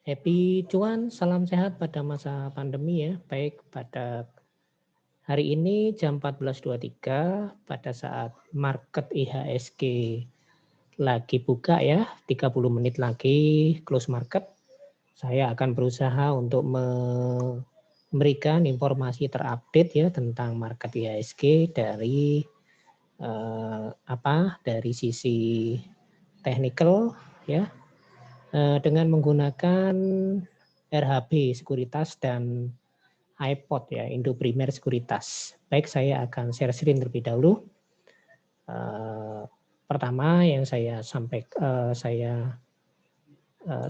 Happy cuan, salam sehat pada masa pandemi ya. Baik, pada hari ini jam 14.23 pada saat market IHSG lagi buka ya, 30 menit lagi close market. Saya akan berusaha untuk memberikan informasi terupdate ya tentang market IHSG dari dari sisi technical ya, dengan menggunakan RHB Sekuritas dan iPod ya, Indo Primer Sekuritas. Baik, saya akan share screen terlebih dahulu. Pertama yang saya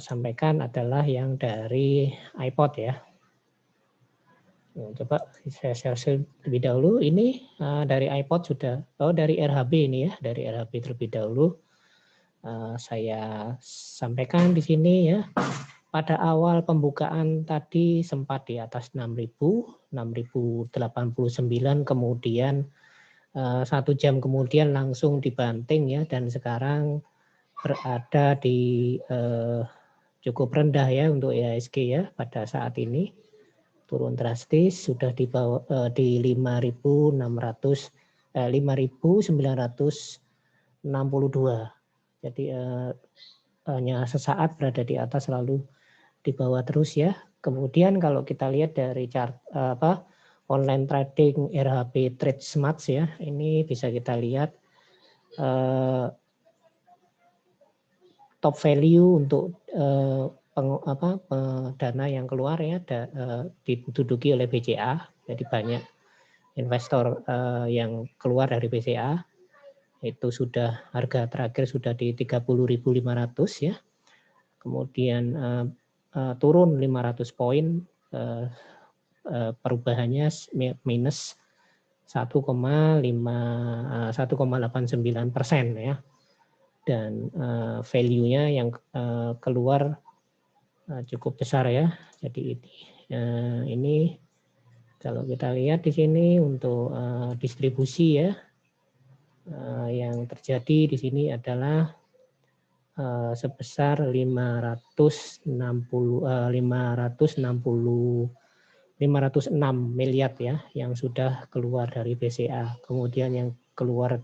sampaikan adalah yang dari iPod ya. Coba saya share screen terlebih dahulu. Ini dari iPod sudah, dari RHB ini ya, dari RHB terlebih dahulu. Saya sampaikan di sini ya. Pada awal pembukaan tadi sempat di atas 6.000, 6.089, kemudian 1 jam kemudian langsung dibanting ya, dan sekarang berada di cukup rendah ya untuk IHSG ya pada saat ini, turun drastis sudah di bawah di 5.962. Jadi hanya sesaat berada di atas lalu di bawah terus ya. Kemudian kalau kita lihat dari chart online trading RHB Trade Smart ya, ini bisa kita lihat top value untuk dana yang keluar ya, diduduki oleh BCA. Jadi banyak investor yang keluar dari BCA. Itu sudah harga terakhir sudah di 30.500 ya. Kemudian turun 500 poin, perubahannya minus 1,89% ya, dan value-nya yang keluar cukup besar ya. Jadi ini kalau kita lihat di sini untuk distribusi ya, yang terjadi di sini adalah sebesar 506 miliar ya yang sudah keluar dari BCA. Kemudian yang keluar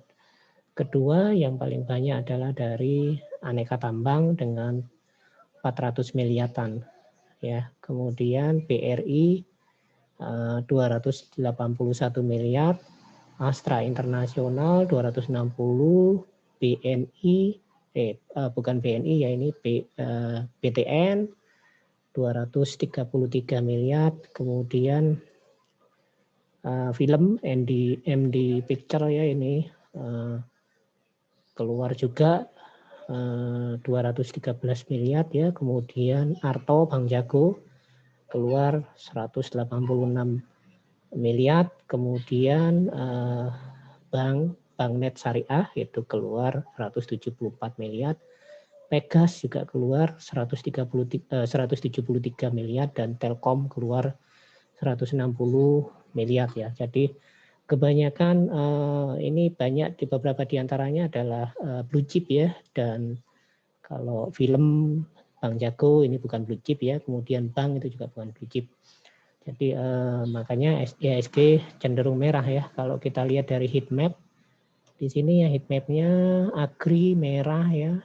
kedua yang paling banyak adalah dari aneka tambang dengan 400 miliaran ya. Kemudian BRI 281 miliar, Astra Internasional 260, BNI bukan BNI ya, ini BTN 233 miliar, kemudian film MD Picture ya ini keluar juga 213 miliar ya, kemudian Arto Bank Jago keluar 186 miliar, kemudian Banknet Syariah itu keluar 174 miliar, Pegas juga keluar 173 miliar, dan Telkom keluar 160 miliar ya. Jadi kebanyakan ini banyak di beberapa diantaranya adalah blue chip ya, dan kalau film Bank Jago ini bukan blue chip ya, kemudian bank itu juga bukan blue chip. Jadi makanya IHSG cenderung merah ya. Kalau kita lihat dari heat map, di sini ya heat mapnya agri merah ya.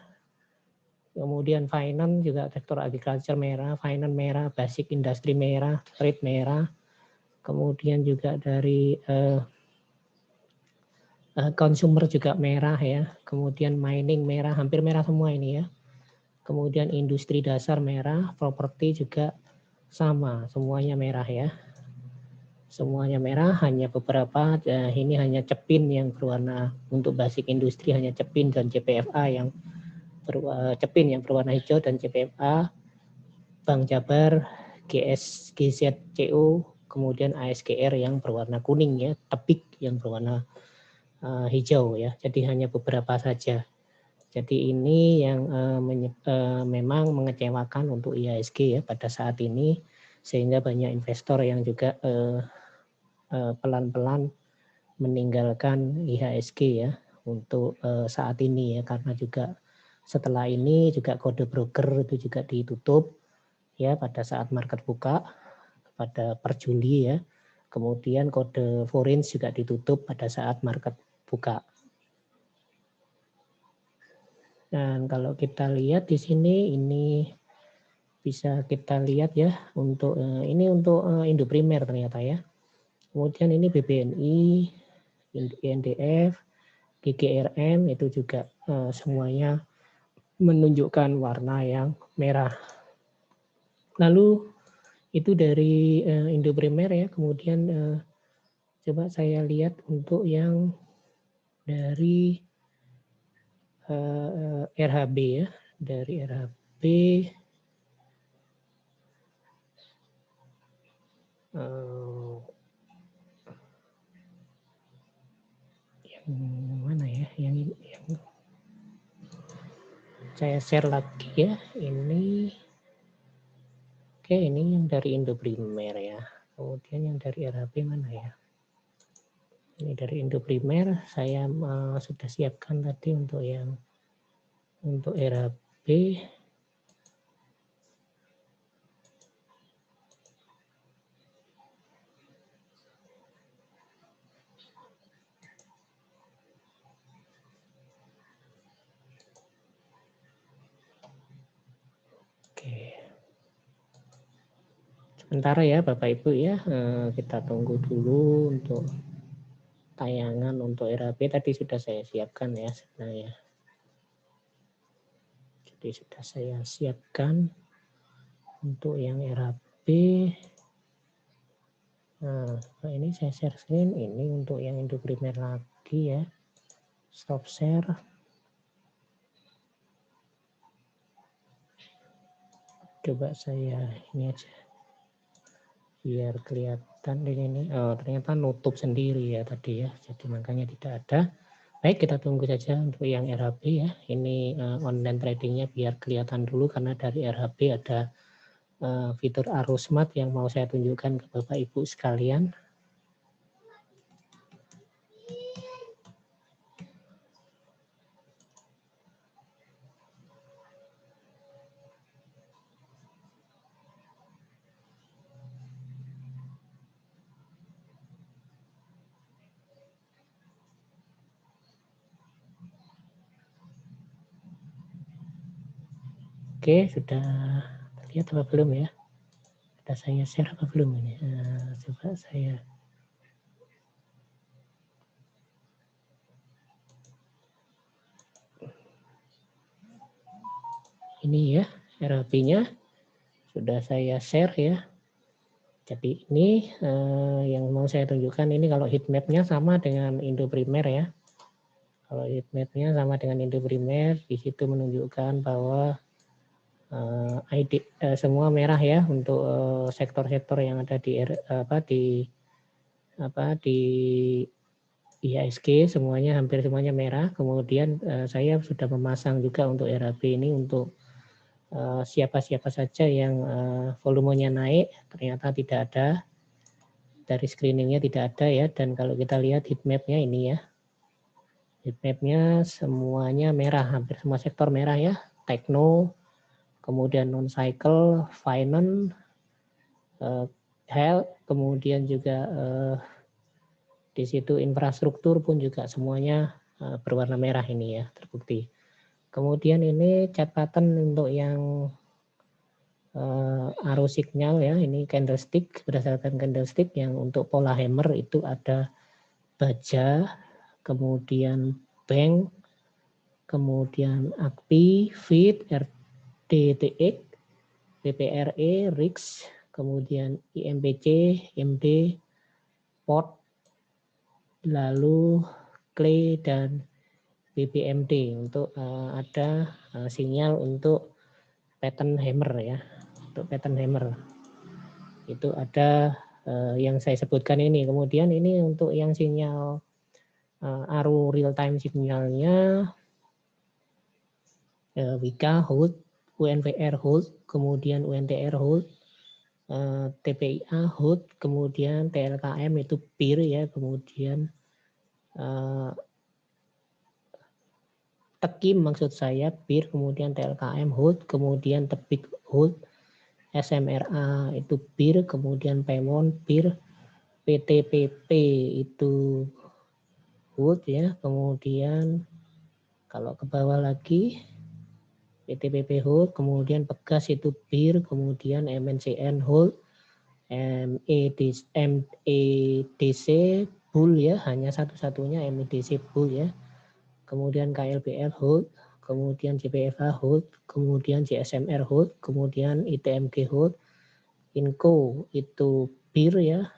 Kemudian finance juga sektor agriculture merah, finance merah, basic industry merah, trade merah. Kemudian juga dari consumer juga merah ya. Kemudian mining merah, hampir merah semua ini ya. Kemudian industri dasar merah, properti juga sama, semuanya merah ya. Semuanya merah, hanya beberapa ini hanya Cepin yang berwarna, untuk basic industri hanya Cepin dan JPFA yang Cepin yang berwarna hijau, dan JPFA, Bank Jabar, GZCO, kemudian ASGR yang berwarna kuning ya, Tepik yang berwarna hijau ya. Jadi hanya beberapa saja. Jadi ini yang memang mengecewakan untuk IHSG ya pada saat ini, sehingga banyak investor yang juga pelan-pelan meninggalkan IHSG ya untuk saat ini ya, karena juga setelah ini juga kode broker itu juga ditutup ya pada saat market buka pada per Juli ya. Kemudian kode foreign juga ditutup pada saat market buka. Dan kalau kita lihat di sini ini bisa kita lihat ya untuk ini untuk Indo Primer ternyata ya. Kemudian ini BBNI, INDF, GGRM itu juga semuanya menunjukkan warna yang merah. Lalu itu dari Indo Primer ya. Kemudian coba saya lihat untuk yang dari RHB ya. Dari RHB yang mana ya? Yang saya share lagi ya. Ini oke, ini yang dari Indo Primer ya. Kemudian yang dari RHB mana ya? Ini dari Indo Primer saya sudah siapkan tadi untuk yang untuk RHB. Oke. Sementara ya Bapak Ibu ya, kita tunggu dulu untuk tayangan untuk RHB tadi sudah saya siapkan ya sebenarnya. Jadi sudah saya siapkan untuk yang RHB. Nah, ini saya share screen, ini untuk yang Indo Primer lagi ya. Stop share. Coba saya ini aja biar kelihatan di sini. Oh, ternyata nutup sendiri ya tadi ya, jadi makanya tidak ada. Baik, kita tunggu saja untuk yang RHB ya. Ini online tradingnya biar kelihatan dulu karena dari RHB ada fitur arrow smart yang mau saya tunjukkan ke Bapak Ibu sekalian. Oke, sudah terlihat apa belum ya? Sudah saya share apa belum ini? Coba saya ini ya, RHB-nya sudah saya share ya. Jadi ini yang mau saya tunjukkan ini kalau heat map-nya sama dengan Indo Primer ya. Kalau heat map-nya sama dengan Indo Primer, di situ menunjukkan bahwa semua merah ya untuk sektor-sektor yang ada di IHSG semuanya hampir semuanya merah. Kemudian saya sudah memasang juga untuk RHB ini untuk siapa-siapa saja yang volumenya naik ternyata tidak ada dari screeningnya tidak ada ya. Dan kalau kita lihat heat map-nya ini ya, heat map-nya semuanya merah, hampir semua sektor merah ya. Tekno, kemudian non-cycle, finance, health, kemudian juga di situ infrastruktur pun juga semuanya berwarna merah ini ya, terbukti. Kemudian ini chart pattern untuk yang arrow signal ya, ini candlestick, berdasarkan candlestick yang untuk pola hammer itu ada baja, kemudian bank, kemudian AKPI, FIT, RDTX, PPRE, RIX, kemudian IMPC, IMD, POT, lalu CLE dan BBMD untuk ada sinyal untuk pattern hammer ya. Untuk pattern hammer itu ada yang saya sebutkan ini. Kemudian ini untuk yang sinyal arrow real time signalnya Wika hold, UNVR hold, kemudian UNTR hold, TPIA hold, kemudian TLKM itu peer ya, kemudian Tekim maksud saya peer, kemudian TLKM hold, kemudian Tebik hold, SMRA itu BIR, kemudian Pemon BIR, PTPP itu hold ya, kemudian kalau ke bawah lagi PTPP hold, kemudian Pegas itu BIR, kemudian MNCN hold, MEDC bull ya, hanya satu-satunya MEDC bull ya, kemudian KLBL hold, kemudian JPFA hold, kemudian JSMR hold, kemudian ITMG hold, Inco itu BIR ya,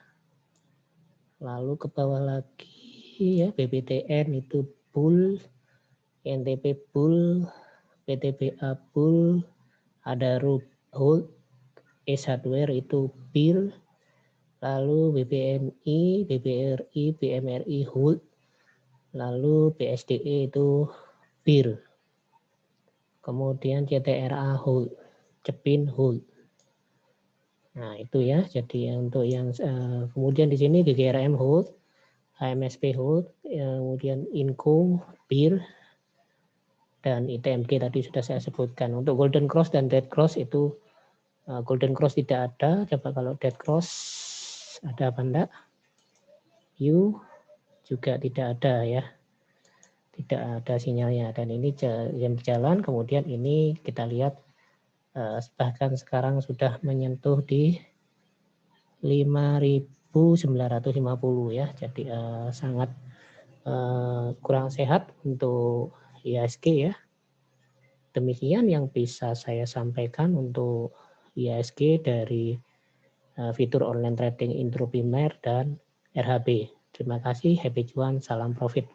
lalu ke bawah lagi ya BBTN itu bull, NTP bull, PTBA bull, ada hold, Ace Hardware itu BIR, lalu BBMI, BBRI, BMRI hold, lalu BSDE itu BIR, kemudian CTRA hold, Cepin hold. Nah itu ya, jadi untuk yang kemudian di sini GGRM hold, HMSP hold, kemudian Inco, BIR, dan ITMG tadi sudah saya sebutkan. Untuk Golden Cross dan Dead Cross itu Golden Cross tidak ada. Coba kalau Dead Cross ada apa enggak? U juga tidak ada ya. Tidak ada sinyalnya, dan ini yang berjalan. Kemudian ini kita lihat bahkan sekarang sudah menyentuh di 5.950 ya. Jadi sangat kurang sehat untuk IHSG ya. Demikian yang bisa saya sampaikan untuk IHSG dari fitur online trading intro primer dan RHB. Terima kasih, happy cuan, salam profit.